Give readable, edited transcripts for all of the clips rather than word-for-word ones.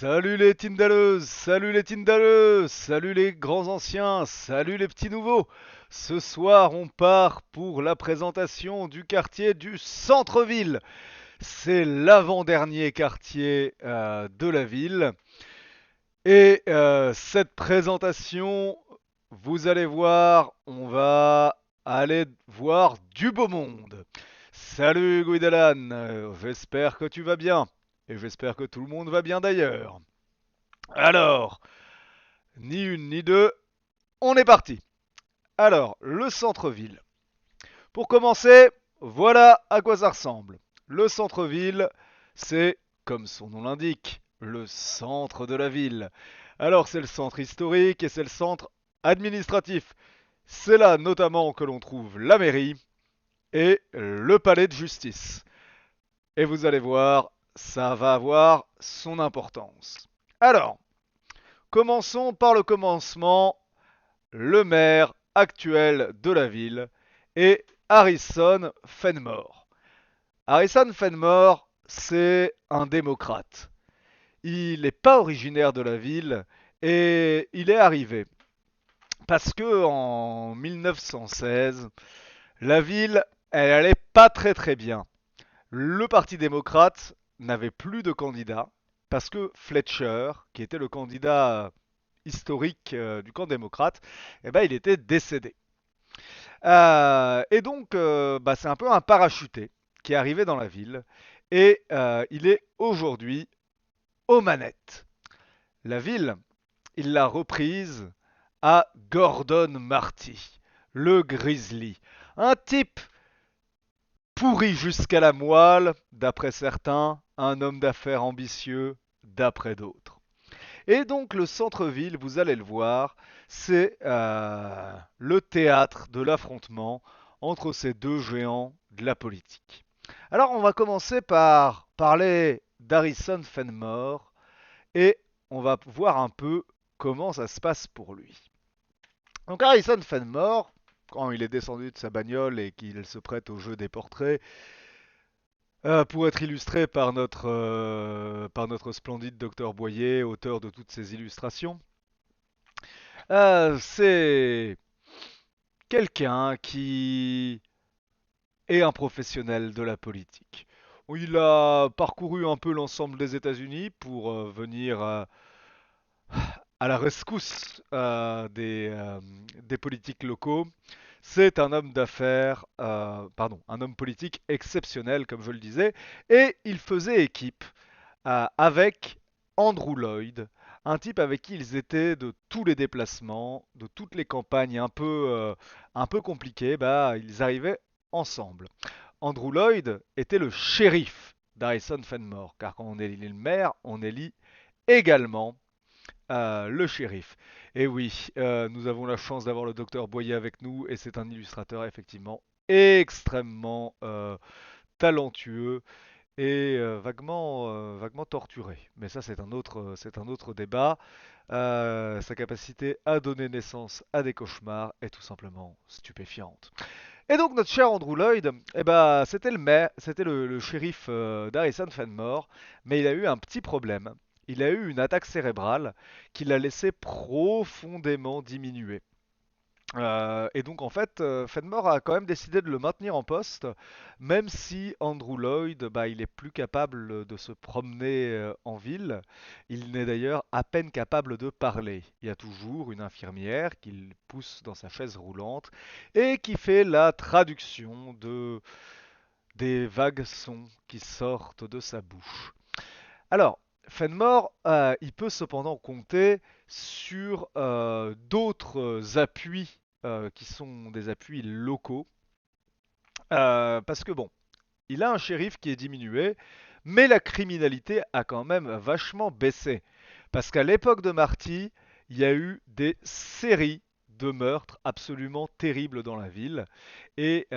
Salut les Tindalleuses, salut les Tindalleux, salut les grands anciens, salut les petits nouveaux. Ce soir, on part pour la présentation du quartier du centre-ville. C'est l'avant-dernier quartier de la ville. Et cette présentation, vous allez voir, on va aller voir du beau monde. Salut Guidalan, j'espère que tu vas bien. Et j'espère que tout le monde va bien d'ailleurs. Alors, ni une ni deux, on est parti. Alors, le centre-ville. Pour commencer, voilà à quoi ça ressemble. Le centre-ville, c'est, comme son nom l'indique, le centre de la ville. Alors, c'est le centre historique et c'est le centre administratif. C'est là notamment que l'on trouve la mairie et le palais de justice. Et vous allez voir, ça va avoir son importance. Alors, commençons par le commencement. Le maire actuel de la ville est Harrison Fenmore. Harrison Fenmore, c'est un démocrate. Il n'est pas originaire de la ville et il est arrivé parce que en 1916, la ville, elle allait pas très très bien. Le Parti démocrate n'avait plus de candidat parce que Fletcher, qui était le candidat historique du camp démocrate, eh ben, il était décédé. Et donc, c'est un peu un parachuté qui est arrivé dans la ville et il est aujourd'hui aux manettes. La ville, il l'a reprise à Gordon Marty, le Grizzly. Un type pourri jusqu'à la moelle, d'après certains, un homme d'affaires ambitieux, d'après d'autres. Et donc le centre-ville, vous allez le voir, c'est le théâtre de l'affrontement entre ces deux géants de la politique. Alors on va commencer par parler d'Harrison Fenmore et on va voir un peu comment ça se passe pour lui. Donc Harrison Fenmore, quand il est descendu de sa bagnole et qu'il se prête au jeu des portraits, pour être illustré par notre splendide docteur Boyer, auteur de toutes ces illustrations, c'est quelqu'un qui est un professionnel de la politique. Il a parcouru un peu l'ensemble des États-Unis pour venir à la rescousse des politiques locaux. C'est un homme d'affaires, pardon, un homme politique exceptionnel, comme je le disais, et il faisait équipe avec Andrew Lloyd, un type avec qui ils étaient de tous les déplacements, de toutes les campagnes un peu compliquées, ils arrivaient ensemble. Andrew Lloyd était le shérif d'Harrison Fenmore, car quand on élit le maire, on élit également le shérif. Et oui, nous avons la chance d'avoir le docteur Boyer avec nous, et c'est un illustrateur effectivement extrêmement talentueux et vaguement torturé. Mais ça, c'est un autre débat. Sa capacité à donner naissance à des cauchemars est tout simplement stupéfiante. Et donc notre cher Andrew Lloyd, c'était le maire, c'était le shérif d'Harrison Fenmore, mais il a eu un petit problème. Il a eu une attaque cérébrale qui l'a laissé profondément diminuer. Et donc en fait, Fenmore a quand même décidé de le maintenir en poste, même si Andrew Lloyd, il est plus capable de se promener en ville. Il n'est d'ailleurs à peine capable de parler. Il y a toujours une infirmière qui le pousse dans sa chaise roulante et qui fait la traduction des vagues sons qui sortent de sa bouche. Alors, Fenmore, il peut cependant compter sur d'autres appuis qui sont des appuis locaux. Parce que bon, il a un shérif qui est diminué, mais la criminalité a quand même vachement baissé. Parce qu'à l'époque de Marty, il y a eu des séries de meurtres absolument terribles dans la ville. Et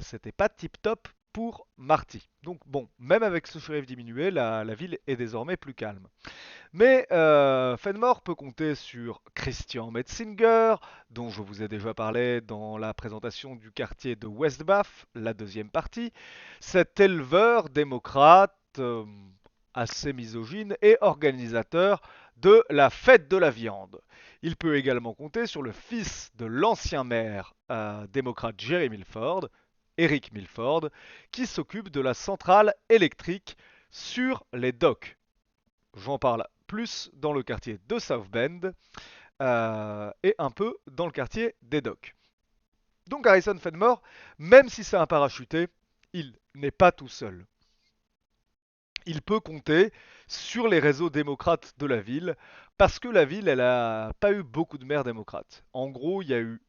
c'était pas tip top pour Marty. Donc bon, même avec ce shérif diminué, la ville est désormais plus calme. Mais Fenmore peut compter sur Christian Metzinger, dont je vous ai déjà parlé dans la présentation du quartier de Westbath, la deuxième partie. Cet éleveur démocrate assez misogyne et organisateur de la fête de la viande. Il peut également compter sur le fils de l'ancien maire démocrate Jerry Milford, Eric Milford, qui s'occupe de la centrale électrique sur les docks. J'en parle plus dans le quartier de South Bend et un peu dans le quartier des docks. Donc Harrison Fenmore, même si c'est un parachuté, il n'est pas tout seul. Il peut compter sur les réseaux démocrates de la ville, parce que la ville, elle a pas eu beaucoup de maires démocrates. En gros, il y a eu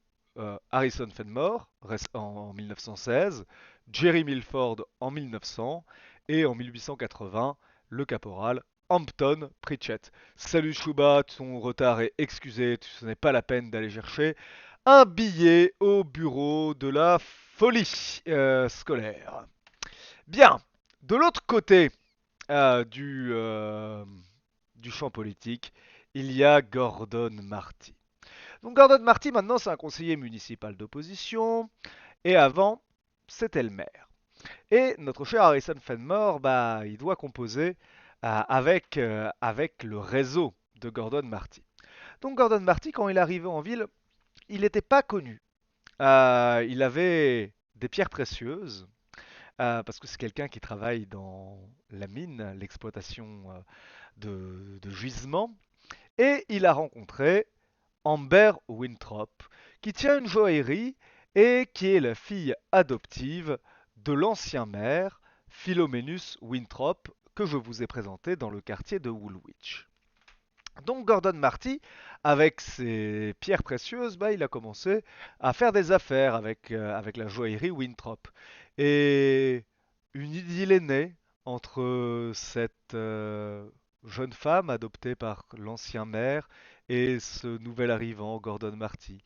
Harrison Fenmore en 1916, Jerry Milford en 1900, et en 1880, le caporal Hampton Pritchett. Salut Chouba, ton retard est excusé, ce n'est pas la peine d'aller chercher un billet au bureau de la folie scolaire. Bien, de l'autre côté du champ politique, il y a Gordon Marty. Donc Gordon Marty, maintenant, c'est un conseiller municipal d'opposition, et avant, c'était le maire. Et notre cher Harrison Fenmore, bah, il doit composer avec le réseau de Gordon Marty. Donc Gordon Marty, quand il est arrivé en ville, il n'était pas connu. Il avait des pierres précieuses, parce que c'est quelqu'un qui travaille dans la mine, l'exploitation de gisements, et il a rencontré Amber Winthrop, qui tient une joaillerie et qui est la fille adoptive de l'ancien maire Philomenus Winthrop, que je vous ai présenté dans le quartier de Woolwich. Donc Gordon Marty, avec ses pierres précieuses, bah, il a commencé à faire des affaires avec la joaillerie Winthrop. Et une idylle est née entre cette jeune femme adoptée par l'ancien maire et ce nouvel arrivant, Gordon Marty.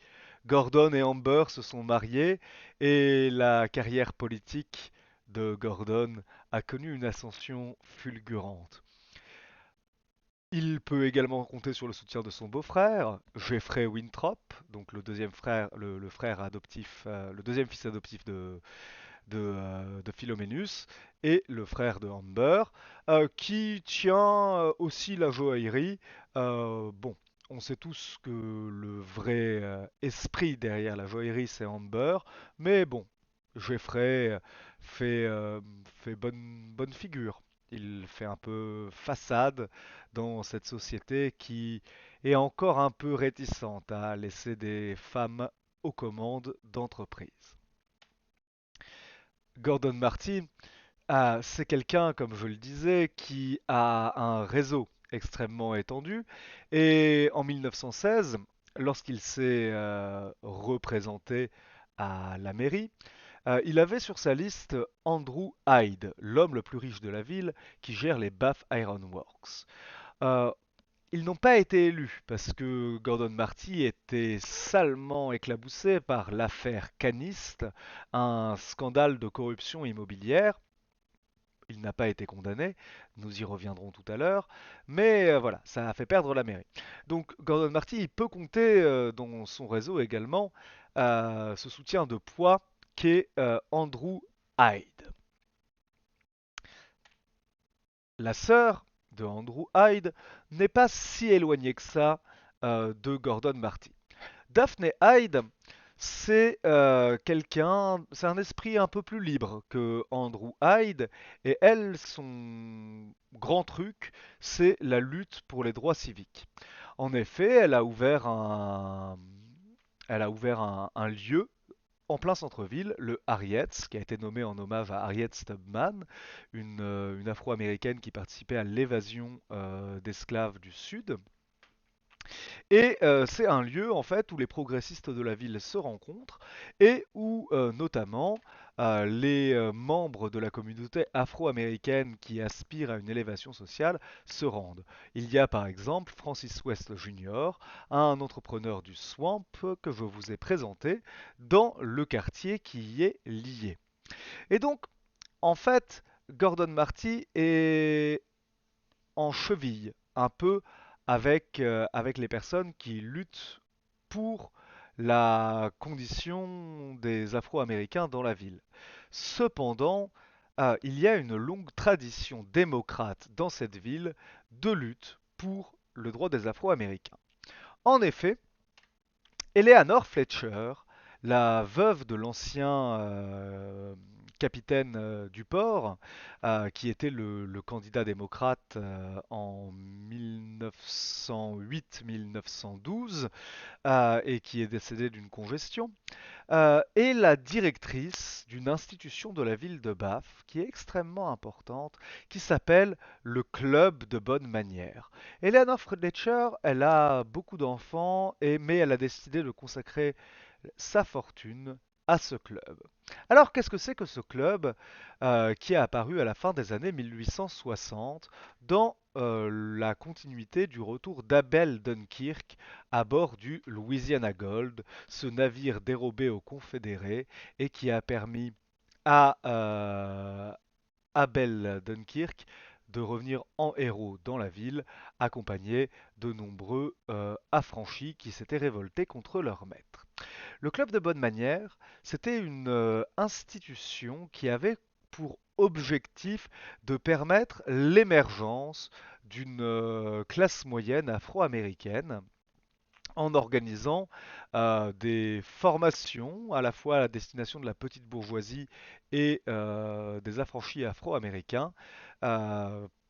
Gordon et Amber se sont mariés et la carrière politique de Gordon a connu une ascension fulgurante. Il peut également compter sur le soutien de son beau-frère, Jeffrey Winthrop, donc le deuxième frère, le frère adoptif, le deuxième fils adoptif de Philoménus, et le frère de Amber, qui tient aussi la joaillerie. Bon, on sait tous que le vrai esprit derrière la joaillerie, c'est Amber, mais bon, Jeffrey fait, euh, fait bonne figure. Il fait un peu façade dans cette société qui est encore un peu réticente à laisser des femmes aux commandes d'entreprises. Gordon Marty, c'est quelqu'un, comme je le disais, qui a un réseau extrêmement étendu. Et en 1916, lorsqu'il s'est représenté à la mairie, il avait sur sa liste Andrew Hyde, l'homme le plus riche de la ville, qui gère les Bath Iron Works. Euh, Ils n'ont pas été élus parce que Gordon Marty était salement éclaboussé par l'affaire Caniste, un scandale de corruption immobilière. Il n'a pas été condamné, nous y reviendrons tout à l'heure, mais voilà, ça a fait perdre la mairie. Donc Gordon Marty, il peut compter dans son réseau également ce soutien de poids qu'est Andrew Hyde. La sœur de Andrew Hyde n'est pas si éloignée que ça de Gordon Marty. Daphne Hyde, c'est un esprit un peu plus libre que Andrew Hyde, et elle, son grand truc, c'est la lutte pour les droits civiques. En effet, elle a ouvert un lieu en plein centre-ville, le Harriet's, qui a été nommé en hommage à Harriet Tubman, une Afro-américaine qui participait à l'évasion d'esclaves du Sud. Et c'est un lieu en fait où les progressistes de la ville se rencontrent et où notamment les membres de la communauté afro-américaine qui aspirent à une élévation sociale se rendent. Il y a par exemple Francis West Jr., un entrepreneur du Swamp que je vous ai présenté dans le quartier qui y est lié. Et donc en fait, Gordon Marty est en cheville un peu avec les personnes qui luttent pour la condition des Afro-Américains dans la ville. Cependant, il y a une longue tradition démocrate dans cette ville de lutte pour le droit des Afro-Américains. En effet, Eleanor Fletcher, la veuve de l'ancien capitaine du port, qui était le candidat démocrate en 1908-1912 et qui est décédé d'une congestion, est la directrice d'une institution de la ville de Bath qui est extrêmement importante, qui s'appelle le Club de bonne manière. Eleanor Fletcher, elle a beaucoup d'enfants, mais elle a décidé de consacrer sa fortune à ce club. Alors qu'est-ce que c'est que ce club qui est apparu à la fin des années 1860 dans la continuité du retour d'Abel Dunkirk à bord du Louisiana Gold, ce navire dérobé aux Confédérés et qui a permis à Abel Dunkirk de revenir en héros dans la ville, accompagné de nombreux affranchis qui s'étaient révoltés contre leur maître. Le club de bonne manière, c'était une institution qui avait pour objectif de permettre l'émergence d'une classe moyenne afro-américaine en organisant des formations à la fois à la destination de la petite bourgeoisie et des affranchis afro-américains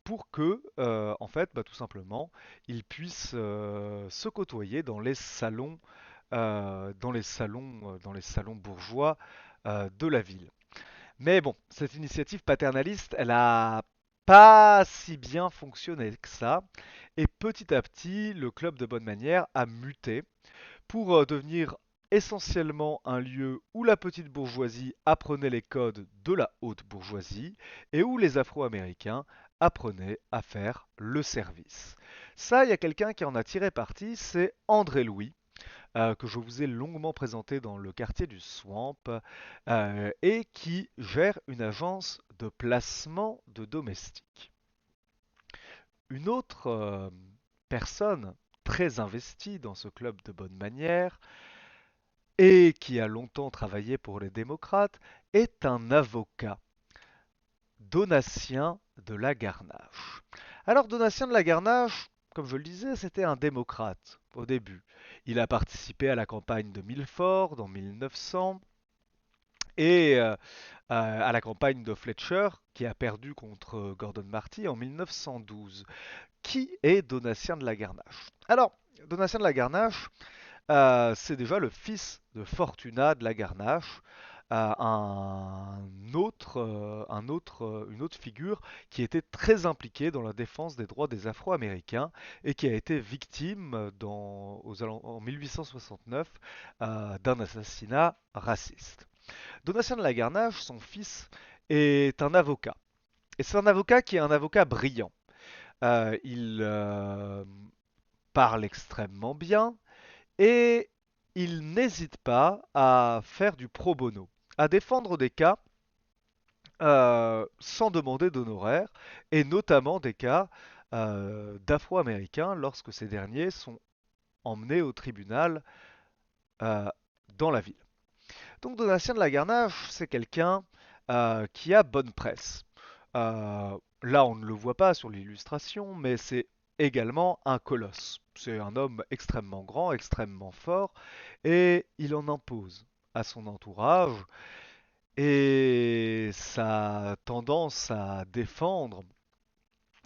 pour que, en fait, tout simplement, ils puissent se côtoyer dans les salons bourgeois de la ville. Mais bon, cette initiative paternaliste, elle a pas si bien fonctionné que ça. Et petit à petit, le club de bonne manière a muté pour devenir essentiellement un lieu où la petite bourgeoisie apprenait les codes de la haute bourgeoisie et où les Afro-Américains apprenaient à faire le service. Ça, il y a quelqu'un qui en a tiré parti, c'est André Louis, que je vous ai longuement présenté dans le quartier du Swamp, et qui gère une agence de placement de domestiques. Une autre personne très investie dans ce club de bonne manière et qui a longtemps travaillé pour les démocrates est un avocat, Donatien de la Garnache. Alors Donatien de la Garnache, comme je le disais, c'était un démocrate au début. Il a participé à la campagne de Milford en 1900 et à la campagne de Fletcher qui a perdu contre Gordon Marty en 1912. Qui est Donatien de la Garnache? Alors, Donatien de la Garnache, c'est déjà le fils de Fortuna de la Garnache, une autre figure qui était très impliquée dans la défense des droits des Afro-Américains et qui a été victime en 1869 d'un assassinat raciste. Donatien de la Garnache, son fils, est un avocat. Et c'est un avocat qui est un avocat brillant. Il parle extrêmement bien, et il n'hésite pas à faire du pro bono, à défendre des cas sans demander d'honoraires, et notamment des cas d'Afro-Américains lorsque ces derniers sont emmenés au tribunal euh, dans la ville. Donc Donatien de la Garnache, c'est quelqu'un qui a bonne presse. Là, on ne le voit pas sur l'illustration, mais c'est également un colosse. C'est un homme extrêmement grand, extrêmement fort, et il en impose à son entourage, et sa tendance à défendre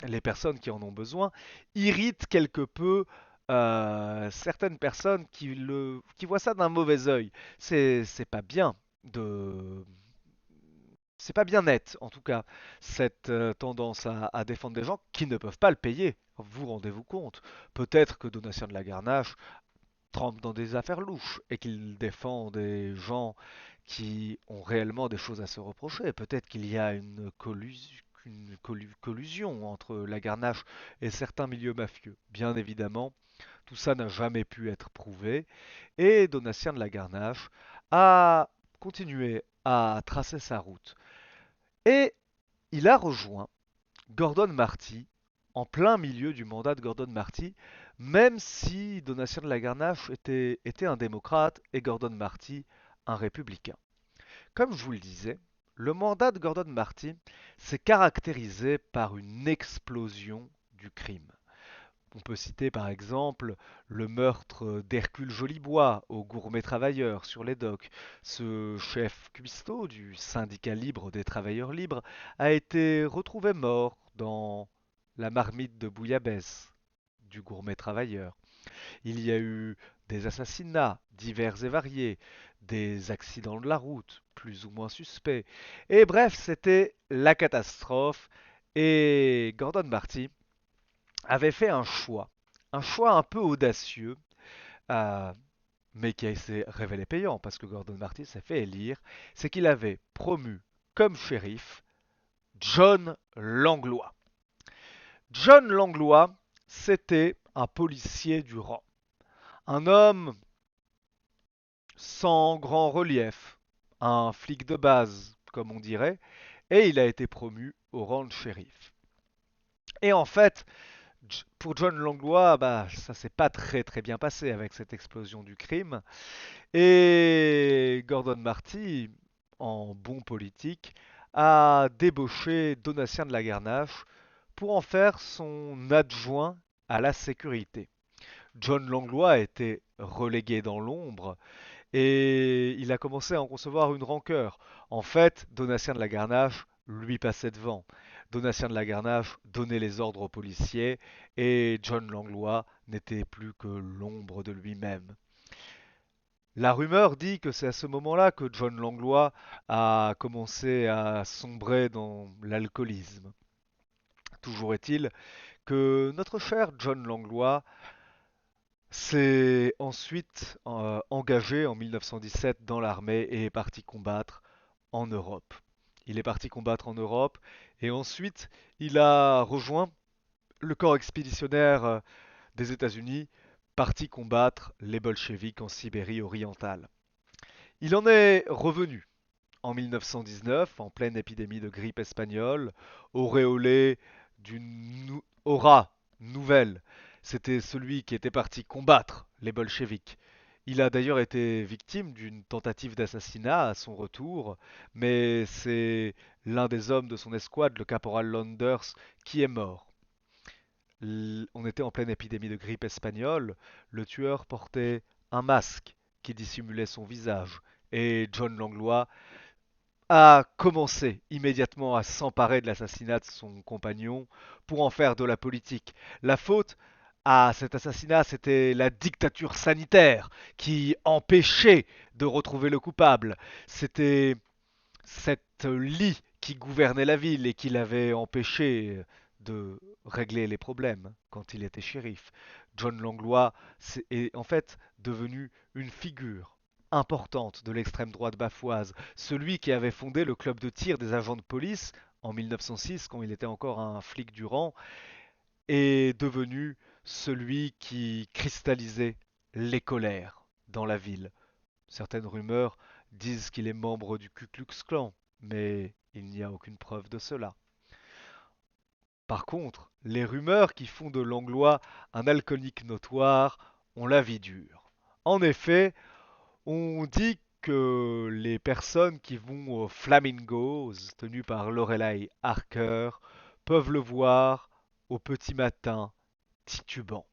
les personnes qui en ont besoin irrite quelque peu certaines personnes qui voient ça d'un mauvais œil. C'est pas bien de c'est pas bien net, en tout cas, cette tendance à défendre des gens qui ne peuvent pas le payer. Vous rendez-vous compte? Peut-être que Donatien de la Garnache trempe dans des affaires louches et qu'il défend des gens qui ont réellement des choses à se reprocher. Peut-être qu'il y a une collusion entre la Garnache et certains milieux mafieux. Bien évidemment, tout ça n'a jamais pu être prouvé. Et Donatien de la Garnache a continué à tracer sa route. Et il a rejoint Gordon Marty en plein milieu du mandat de Gordon Marty, même si Donatien de la Garnache était un démocrate et Gordon Marty un républicain. Comme je vous le disais, le mandat de Gordon Marty s'est caractérisé par une explosion du crime. On peut citer par exemple le meurtre d'Hercule Jolibois au Gourmet Travailleur sur les docks. Ce chef cuistot du syndicat libre des travailleurs libres a été retrouvé mort dans la marmite de bouillabaisse du Gourmet Travailleur. Il y a eu des assassinats divers et variés, des accidents de la route plus ou moins suspects. Et bref, c'était la catastrophe. Et Gordon Marty avait fait un choix un peu audacieux, euh, mais qui s'est révélé payant parce que Gordon Marty s'est fait élire, c'est qu'il avait promu comme shérif John Langlois. John Langlois, c'était un policier du rang, un homme sans grand relief, un flic de base, comme on dirait, et il a été promu au rang de shérif. Et en fait, pour John Langlois, bah, ça s'est pas très bien passé avec cette explosion du crime. Et Gordon Marty, en bon politique, a débauché Donatien de la Garnache pour en faire son adjoint à la sécurité. John Langlois a été relégué dans l'ombre et il a commencé à en concevoir une rancœur. En fait, Donatien de la Garnache lui passait devant. Donatien de la Garnache donnait les ordres aux policiers et John Langlois n'était plus que l'ombre de lui-même. La rumeur dit que c'est à ce moment-là que John Langlois a commencé à sombrer dans l'alcoolisme. Toujours est-il que notre cher John Langlois s'est ensuite engagé en 1917 dans l'armée et est parti combattre en Europe. Il est parti combattre en Europe et ensuite il a rejoint le corps expéditionnaire des États-Unis, parti combattre les bolcheviks en Sibérie orientale. Il en est revenu en 1919, en pleine épidémie de grippe espagnole, auréolé d'une aura nouvelle. C'était celui qui était parti combattre les bolcheviks. Il a d'ailleurs été victime d'une tentative d'assassinat à son retour, mais c'est l'un des hommes de son escouade, le caporal Landers, qui est mort. On était en pleine épidémie de grippe espagnole, le tueur portait un masque qui dissimulait son visage, et John Langlois a commencé immédiatement à s'emparer de l'assassinat de son compagnon pour en faire de la politique. La faute à cet assassinat, c'était la dictature sanitaire qui empêchait de retrouver le coupable. C'était cette lie qui gouvernait la ville et qui l'avait empêché de régler les problèmes quand il était shérif. John Langlois est en fait devenu une figure importante de l'extrême droite bafoise, celui qui avait fondé le club de tir des agents de police en 1906 quand il était encore un flic du rang, est devenu celui qui cristallisait les colères dans la ville. Certaines rumeurs disent qu'il est membre du Ku Klux Klan, mais il n'y a aucune preuve de cela. Par contre, les rumeurs qui font de Langlois un alcoolique notoire ont la vie dure. En effet, on dit que les personnes qui vont aux Flamingos, tenues par Lorelei Harker, peuvent le voir au petit matin titubant.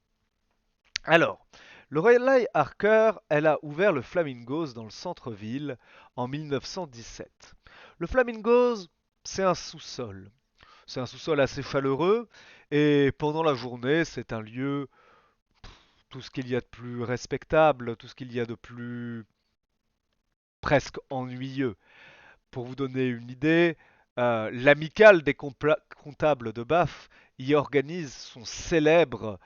Alors, Lorelei Harker, elle a ouvert le Flamingos dans le centre-ville en 1917. Le Flamingos, c'est un sous-sol. C'est un sous-sol assez chaleureux et pendant la journée, c'est un lieu, tout ce qu'il y a de plus respectable, tout ce qu'il y a de plus presque ennuyeux. Pour vous donner une idée, l'amicale des comptables de Bath y organise son célèbre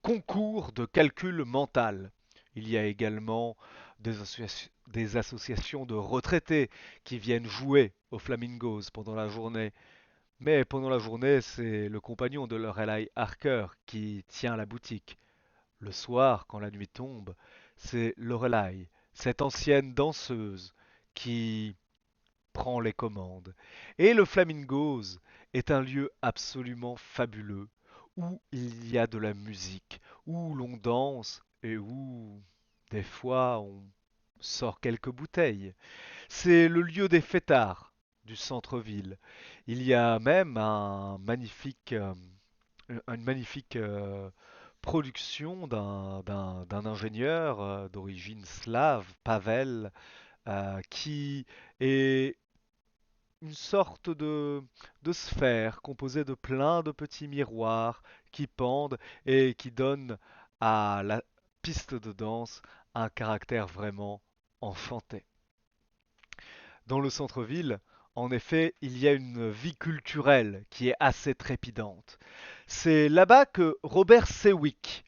concours de calcul mental. Il y a également des associations de retraités qui viennent jouer aux Flamingos pendant la journée. Mais pendant la journée, c'est le compagnon de Lorelei Harker qui tient la boutique. Le soir, quand la nuit tombe, c'est Lorelei, cette ancienne danseuse, qui prend les commandes. Et le Flamingos est un lieu absolument fabuleux où il y a de la musique, où l'on danse et où des fois on sort quelques bouteilles. C'est le lieu des fêtards du centre-ville. Il y a même une magnifique production d'un ingénieur d'origine slave, Pavel, qui est une sorte de sphère composée de plein de petits miroirs qui pendent et qui donnent à la piste de danse un caractère vraiment enchanté. Dans le centre-ville, en effet, il y a une vie culturelle qui est assez trépidante. C'est là-bas que Robert Sewick,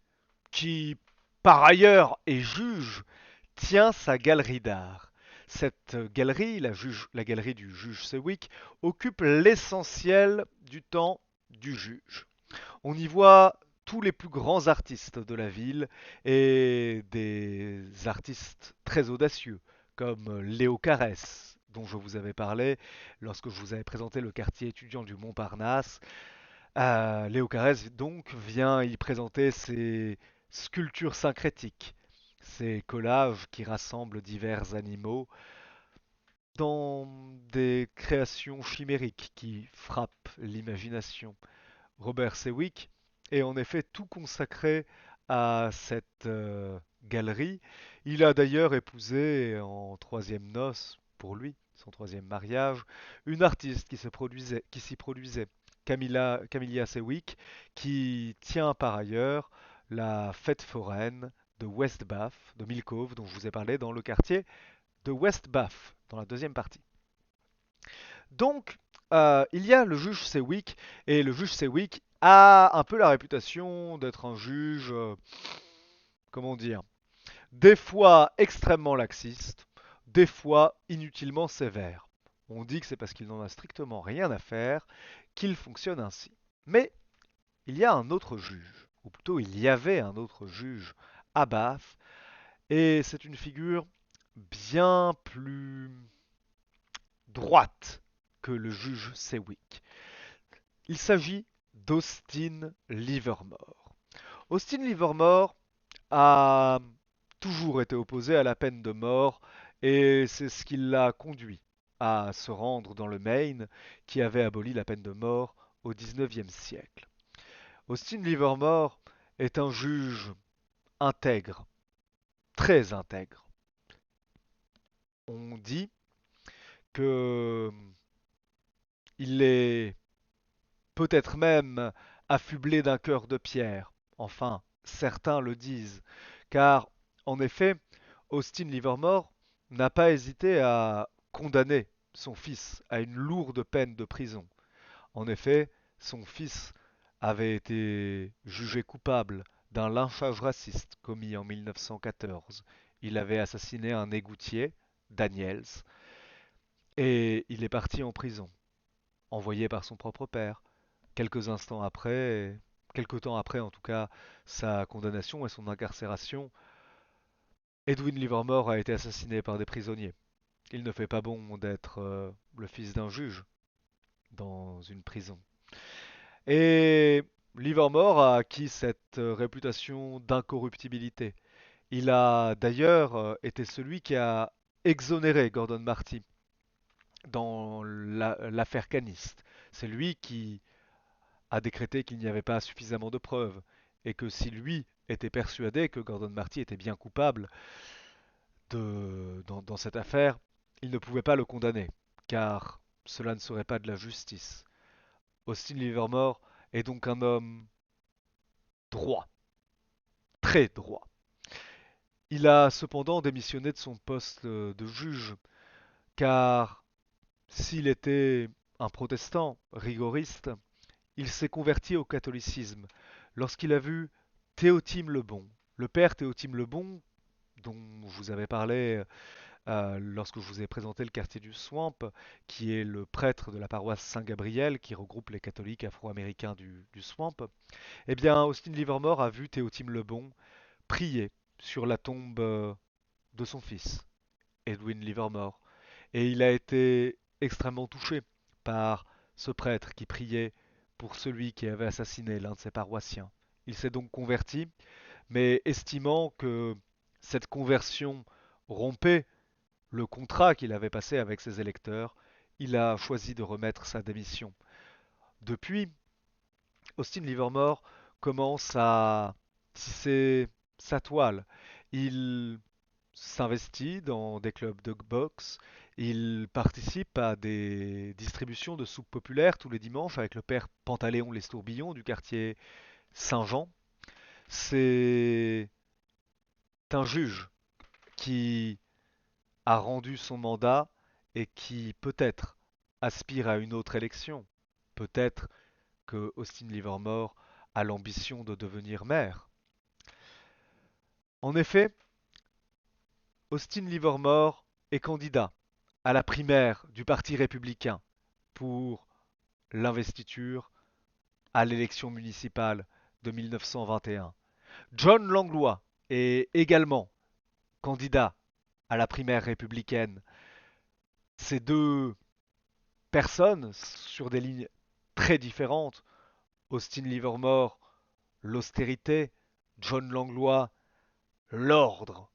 qui par ailleurs est juge, tient sa galerie d'art. Cette galerie, la galerie du juge Sewick, occupe l'essentiel du temps du juge. On y voit tous les plus grands artistes de la ville et des artistes très audacieux comme Léo Carès, dont je vous avais parlé lorsque je vous avais présenté le quartier étudiant du Montparnasse. Léo Carès donc vient y présenter ses sculptures syncrétiques, ces collages qui rassemblent divers animaux dans des créations chimériques qui frappent l'imagination. Robert Sewick est en effet tout consacré à cette galerie. Il a d'ailleurs épousé en troisième noces, pour lui, son troisième mariage, une artiste qui s'y produisait, Camilla Sewick, qui tient par ailleurs la fête foraine de West Bath, de Mill Cove, dont je vous ai parlé dans le quartier de West Bath, dans la deuxième partie. Donc, il y a le juge Sewick, et le juge Sewick a un peu la réputation d'être un juge, comment dire, des fois extrêmement laxiste, des fois inutilement sévère. On dit que c'est parce qu'il n'en a strictement rien à faire qu'il fonctionne ainsi. Mais il y a un autre juge, ou plutôt il y avait un autre juge à Bath, et c'est une figure bien plus droite que le juge Sewick. Il s'agit d'Austin Livermore. Austin Livermore a toujours été opposé à la peine de mort et c'est ce qui l'a conduit à se rendre dans le Maine qui avait aboli la peine de mort au XIXe siècle. Austin Livermore est un juge intègre, très intègre. On dit que il est peut-être même affublé d'un cœur de pierre. Enfin, certains le disent, car en effet, Austin Livermore n'a pas hésité à condamner son fils à une lourde peine de prison. En effet, son fils avait été jugé coupable d'un lynchage raciste commis en 1914. Il avait assassiné un égoutier, Daniels, et il est parti en prison, envoyé par son propre père. Quelques instants après, quelques temps après en tout cas, sa condamnation et son incarcération, Edwin Livermore a été assassiné par des prisonniers. Il ne fait pas bon d'être le fils d'un juge dans une prison. Et Livermore a acquis cette réputation d'incorruptibilité. Il a d'ailleurs été celui qui a exonéré Gordon Marty dans l'affaire Caniste. C'est lui qui a décrété qu'il n'y avait pas suffisamment de preuves et que si lui était persuadé que Gordon Marty était bien coupable dans cette affaire, il ne pouvait pas le condamner, car cela ne serait pas de la justice. Austin Livermore est donc un homme droit, très droit. Il a cependant démissionné de son poste de juge, car s'il était un protestant rigoriste, il s'est converti au catholicisme lorsqu'il a vu Théotime le Bon, le père Théotime le Bon, dont je vous avais parlé lorsque je vous ai présenté le quartier du Swamp, qui est le prêtre de la paroisse Saint-Gabriel, qui regroupe les catholiques afro-américains du Swamp. Eh bien, Austin Livermore a vu Théotime le Bon prier sur la tombe de son fils, Edwin Livermore. Et il a été extrêmement touché par ce prêtre qui priait pour celui qui avait assassiné l'un de ses paroissiens. Il s'est donc converti, mais estimant que cette conversion rompait le contrat qu'il avait passé avec ses électeurs, il a choisi de remettre sa démission. Depuis, Austin Livermore commence à tisser sa toile. Il s'investit dans des clubs de boxe, il participe à des distributions de soupes populaires tous les dimanches avec le père Pantaléon Lestourbillon du quartier Saint-Jean. C'est un juge qui a rendu son mandat et qui peut-être aspire à une autre élection. Peut-être que Austin Livermore a l'ambition de devenir maire. En effet, Austin Livermore est candidat à la primaire du Parti républicain pour l'investiture à l'élection municipale de 1921. John Langlois est également candidat à la primaire républicaine. Ces deux personnes sur des lignes très différentes. Austin Livermore, l'austérité, John Langlois, l'ordre,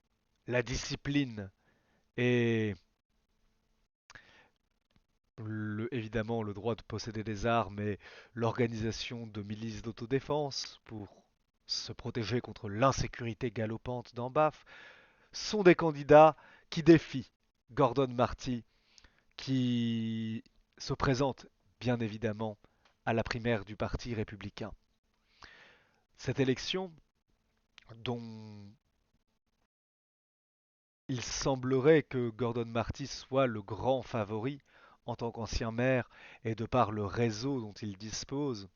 la discipline et évidemment le droit de posséder des armes et l'organisation de milices d'autodéfense pour se protéger contre l'insécurité galopante d'Ambaf sont des candidats qui défient Gordon Marty, qui se présente bien évidemment à la primaire du Parti républicain. Cette élection, dont il semblerait que Gordon Marty soit le grand favori en tant qu'ancien maire et de par le réseau dont il dispose,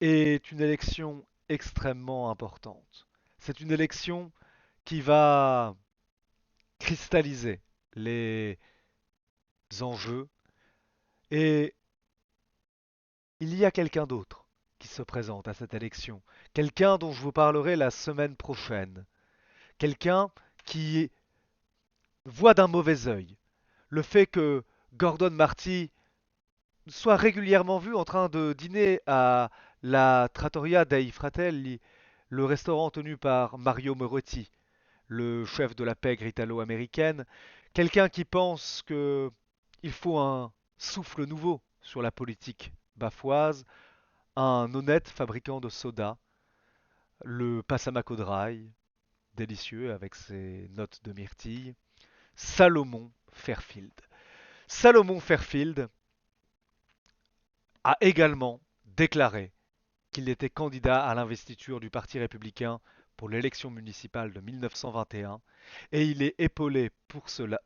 est une élection extrêmement importante. C'est une élection qui va cristalliser les enjeux et il y a quelqu'un d'autre qui se présente à cette élection, quelqu'un dont je vous parlerai la semaine prochaine, quelqu'un qui voit d'un mauvais œil le fait que Gordon Marty soit régulièrement vu en train de dîner à la Trattoria dei Fratelli, le restaurant tenu par Mario Moretti, le chef de la pègre italo-américaine, quelqu'un qui pense que il faut un souffle nouveau sur la politique bafoise, un honnête fabricant de soda, le Passamaco Dry, délicieux avec ses notes de myrtille, Salomon Fairfield. Salomon Fairfield a également déclaré qu'il était candidat à l'investiture du Parti républicain pour l'élection municipale de 1921 et il est épaulé pour cela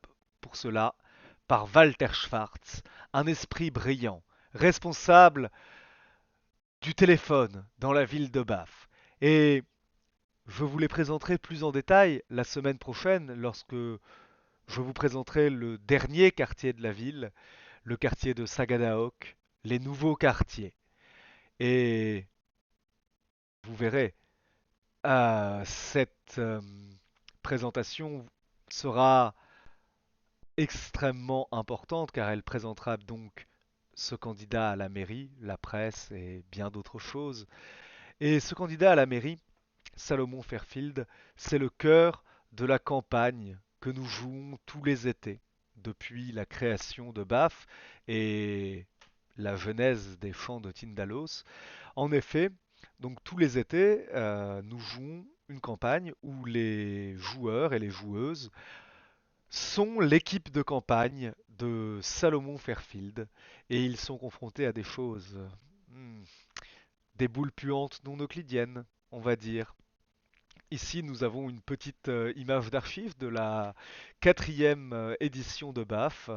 par Walter Schwartz, un esprit brillant, responsable du téléphone dans la ville de Bath. Et je vous les présenterai plus en détail la semaine prochaine lorsque je vous présenterai le dernier quartier de la ville, le quartier de Sagadahoc, les nouveaux quartiers. Et vous verrez, cette présentation sera extrêmement importante car elle présentera donc ce candidat à la mairie, la presse et bien d'autres choses. Et ce candidat à la mairie, Salomon Fairfield, c'est le cœur de la campagne que nous jouons tous les étés depuis la création de BAF et la genèse des chants de Tindalos. En effet, donc tous les étés, nous jouons une campagne où les joueurs et les joueuses sont l'équipe de campagne de Salomon Fairfield et ils sont confrontés à des choses, hmm, des boules puantes non euclidiennes, on va dire. Ici, nous avons une petite image d'archive de la quatrième édition de BAF,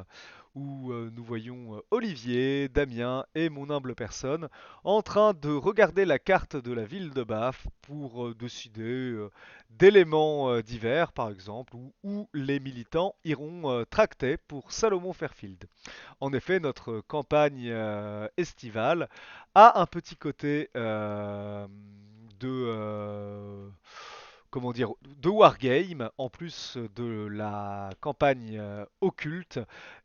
où nous voyons Olivier, Damien et mon humble personne en train de regarder la carte de la ville de BAF pour décider d'éléments divers, par exemple, où les militants iront tracter pour Salomon Fairfield. En effet, notre campagne estivale a un petit côté comment dire, de wargame, en plus de la campagne occulte,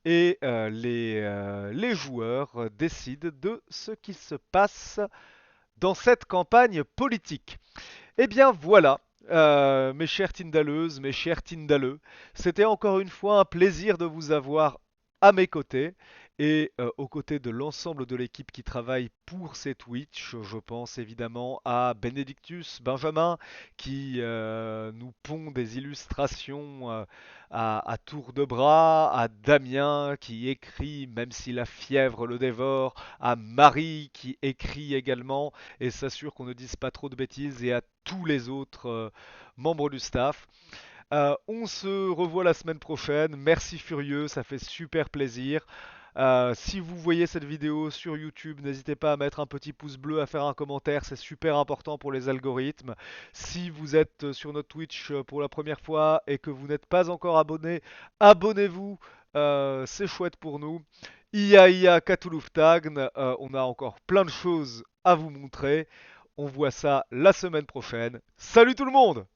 et les joueurs décident de ce qui se passe dans cette campagne politique. Eh bien voilà, mes chères Tindaleuses, mes chers Tindaleux, c'était encore une fois un plaisir de vous avoir à mes côtés et aux côtés de l'ensemble de l'équipe qui travaille pour ces Twitch. Je pense évidemment à Benedictus Benjamin qui nous pond des illustrations à tour de bras, à Damien qui écrit même si la fièvre le dévore, à Marie qui écrit également et s'assure qu'on ne dise pas trop de bêtises, et à tous les autres membres du staff. On se revoit la semaine prochaine. Merci Furieux, ça fait super plaisir. Si vous voyez cette vidéo sur YouTube, n'hésitez pas à mettre un petit pouce bleu, à faire un commentaire, c'est super important pour les algorithmes. Si vous êtes sur notre Twitch pour la première fois et que vous n'êtes pas encore abonné, abonnez-vous, c'est chouette pour nous. Ia Katuluftagn, on a encore plein de choses à vous montrer. On voit ça la semaine prochaine. Salut tout le monde!